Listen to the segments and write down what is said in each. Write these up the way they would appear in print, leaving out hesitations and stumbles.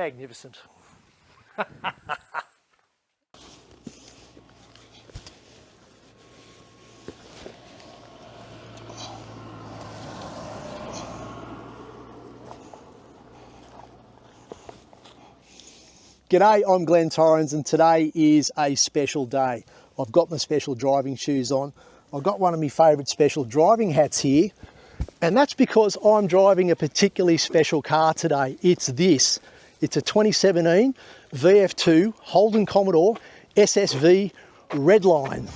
magnificent. G'day, I'm Glenn Torrens and today is a special day. I've got my special driving shoes on. I've got one of my favourite special driving hats here, and that's because I'm driving a particularly special car today. It's this. It's a 2017 VF2 Holden Commodore SSV Redline.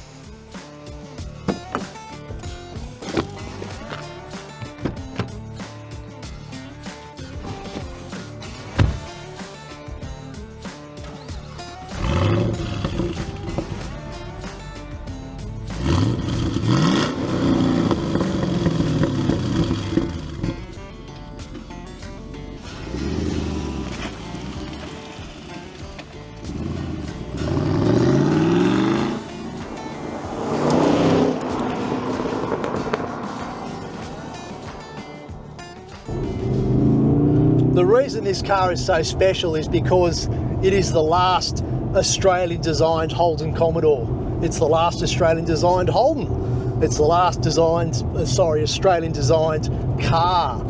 The reason this car is so special is because it is the last Australian designed Holden Commodore. It's the last Australian designed Holden. It's the last Australian designed car.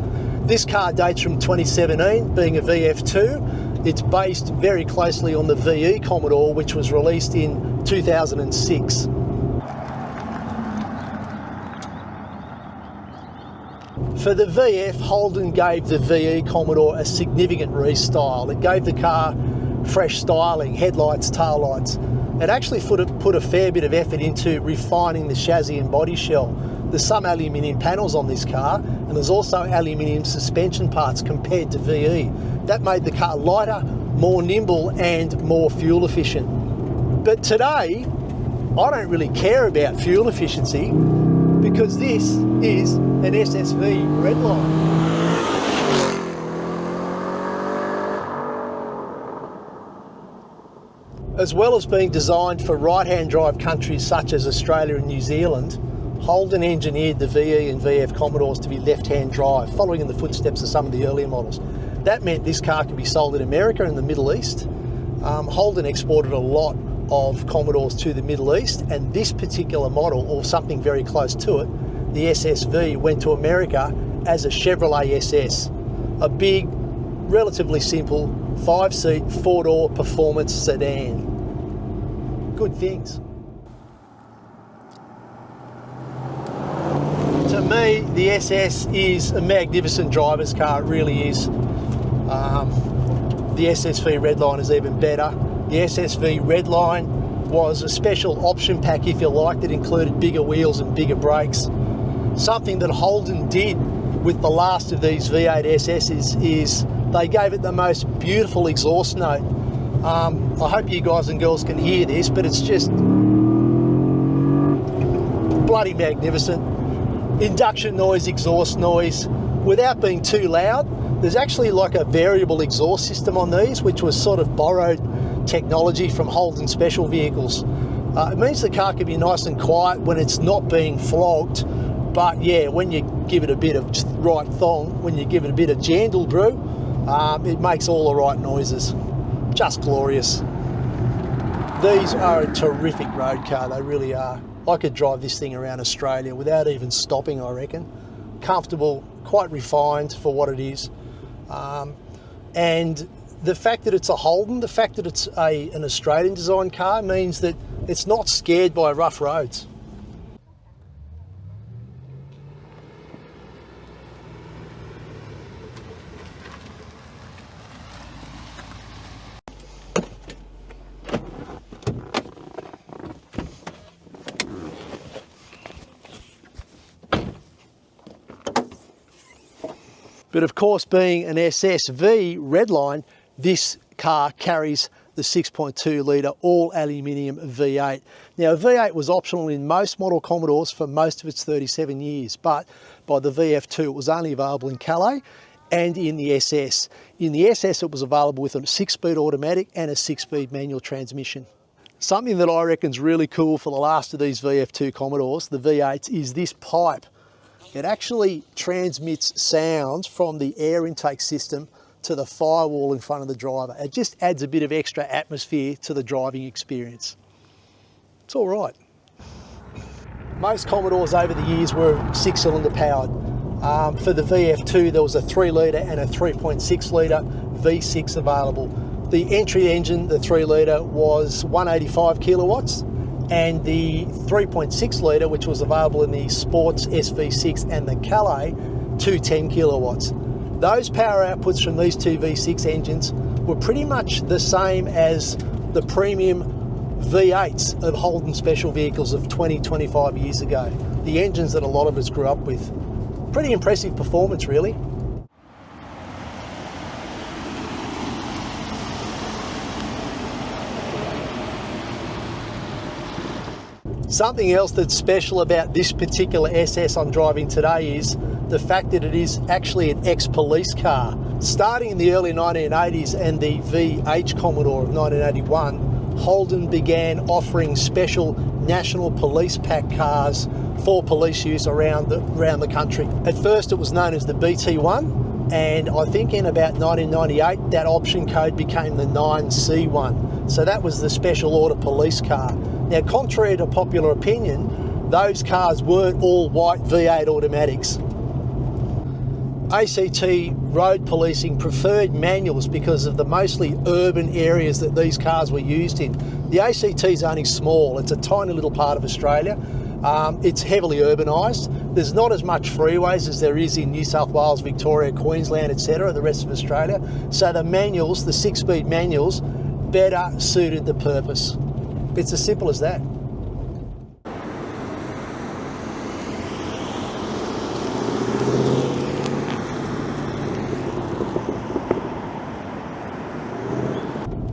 This car dates from 2017, being a VF2. It's based very closely on the VE Commodore, which was released in 2006. For the VF, Holden gave the VE Commodore a significant restyle. It gave the car fresh styling, headlights, taillights. It actually put a fair bit of effort into refining the chassis and body shell. There's some aluminium panels on this car, and there's also aluminium suspension parts compared to VE. That made the car lighter, more nimble, and more fuel efficient. But today, I don't really care about fuel efficiency, because this is an SSV Redline. As well as being designed for right-hand drive countries such as Australia and New Zealand, Holden engineered the VE and VF Commodores to be left-hand drive, following in the footsteps of some of the earlier models. That meant this car could be sold in America and the Middle East. Holden exported a lot of Commodores to the Middle East, and this particular model, or something very close to it, the SSV, went to America as a Chevrolet SS, a big, relatively simple 5-seat, 4-door performance sedan. Good things. To me, the SS is a magnificent driver's car, it really is. The SSV Redline is even better. The SSV Redline was a special option pack, if you like, that included bigger wheels and bigger brakes. Something that Holden did with the last of these V8 SSs is they gave it the most beautiful exhaust note. I hope you guys and girls can hear this, but it's just bloody magnificent. Induction noise, exhaust noise, without being too loud. There's actually like a variable exhaust system on these, which was sort of borrowed technology from Holden special vehicles. It means the car can be nice and quiet when it's not being flogged, but yeah, when you give it a bit of just right thong, when you give it a bit of jandle, Drew, it makes all the right noises. Just glorious. These are a terrific road car, they really are. I could drive this thing around Australia without even stopping, I reckon. Comfortable, quite refined for what it is. And the fact that it's a Holden, the fact that it's an Australian design car means that it's not scared by rough roads. But of course, being an SSV Redline, this car carries the 6.2 litre all aluminium V8. Now, V8 was optional in most model Commodores for most of its 37 years, but by the VF2 it was only available in Calais and in the SS. In the SS it was available with a 6-speed automatic and a 6-speed manual transmission. Something that I reckon is really cool for the last of these VF2 Commodores, the V8s, is this pipe. It actually transmits sounds from the air intake system to the firewall in front of the driver. It just adds a bit of extra atmosphere to the driving experience. It's all right. Most Commodores over the years were 6-cylinder powered. For the VF2, there was a 3 litre and a 3.6 litre V6 available. The entry engine, the 3 litre, was 185 kilowatts, and the 3.6 litre, which was available in the Sports SV6 and the Calais, 210 kilowatts. Those power outputs from these two V6 engines were pretty much the same as the premium V8s of Holden special vehicles of 20-25 years ago. The engines that a lot of us grew up with. Pretty impressive performance, really. Something else that's special about this particular SS I'm driving today is the fact that it is actually an ex-police car. Starting in the early 1980s and the VH Commodore of 1981, Holden began offering special National Police Pack cars for police use around the country. At first it was known as the BT1, and I think in about 1998 that option code became the 9C1. So that was the special order police car. Now, contrary to popular opinion, those cars weren't all white V8 automatics. ACT road policing preferred manuals because of the mostly urban areas that these cars were used in. The ACT is only small, it's a tiny little part of Australia. It's heavily urbanised. There's not as much freeways as there is in New South Wales, Victoria, Queensland, etc., the rest of Australia. So the manuals, the 6-speed manuals, better suited the purpose. It's as simple as that.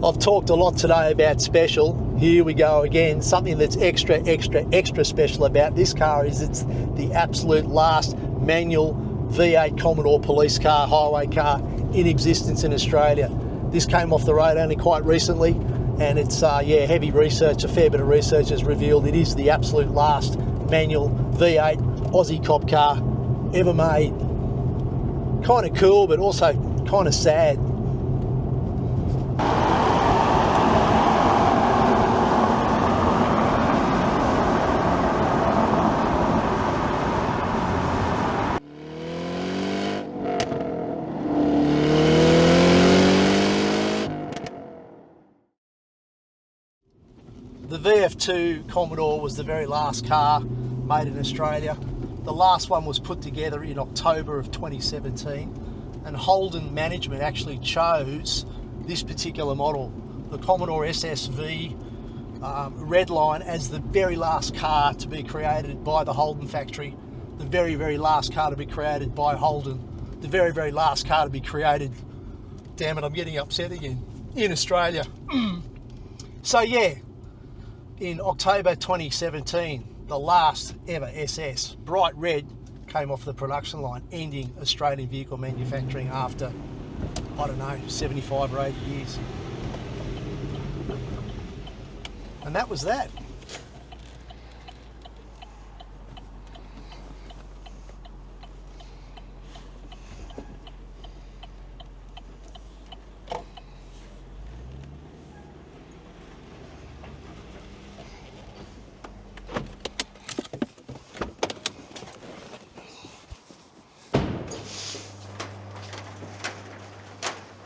I've talked a lot today about special. Here we go again. Something that's extra special about this car is it's the absolute last manual V8 Commodore police car, highway car in existence in Australia. This came off the road only quite recently, and it's heavy research, a fair bit of research has revealed it is the absolute last manual V8 Aussie cop car ever made. Kind of cool, but also kind of sad. The VF2 Commodore was the very last car made in Australia. The last one was put together in October of 2017, and Holden management actually chose this particular model, the Commodore SSV Redline, as the very last car to be created by the Holden factory, the very last car to be created by Holden, the very last car to be created, damn it, I'm getting upset again, in Australia. So yeah, in October 2017, the last ever SS, bright red, came off the production line, ending Australian vehicle manufacturing after, I don't know, 75 or 80 years. And that was that.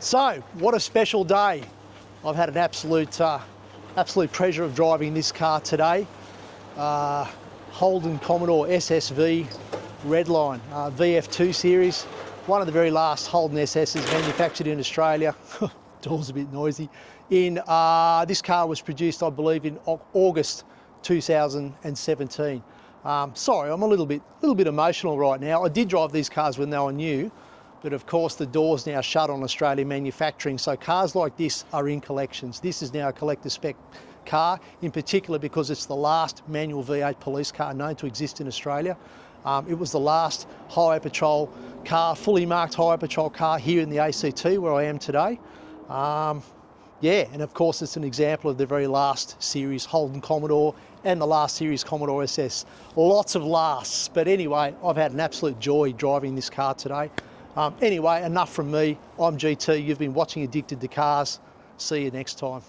So, what a special day. I've had an absolute pleasure of driving this car today. Holden Commodore SSV Redline, VF2 series. One of the very last Holden SSs manufactured in Australia. Door's a bit noisy. This car was produced, I believe, in August 2017. Sorry, I'm a little bit emotional right now. I did drive these cars when they were new, but of course the door's now shut on Australian manufacturing, so cars like this are in collections. This is now a collector spec car, in particular because it's the last manual V8 police car known to exist in Australia. It was the last highway patrol car, fully marked highway patrol car here in the ACT where I am today. Yeah, and of course it's an example of the very last series Holden Commodore and the last series Commodore SS. Lots of lasts, but anyway, I've had an absolute joy driving this car today. Anyway, enough from me. I'm GT. You've been watching Addicted to Cars. See you next time.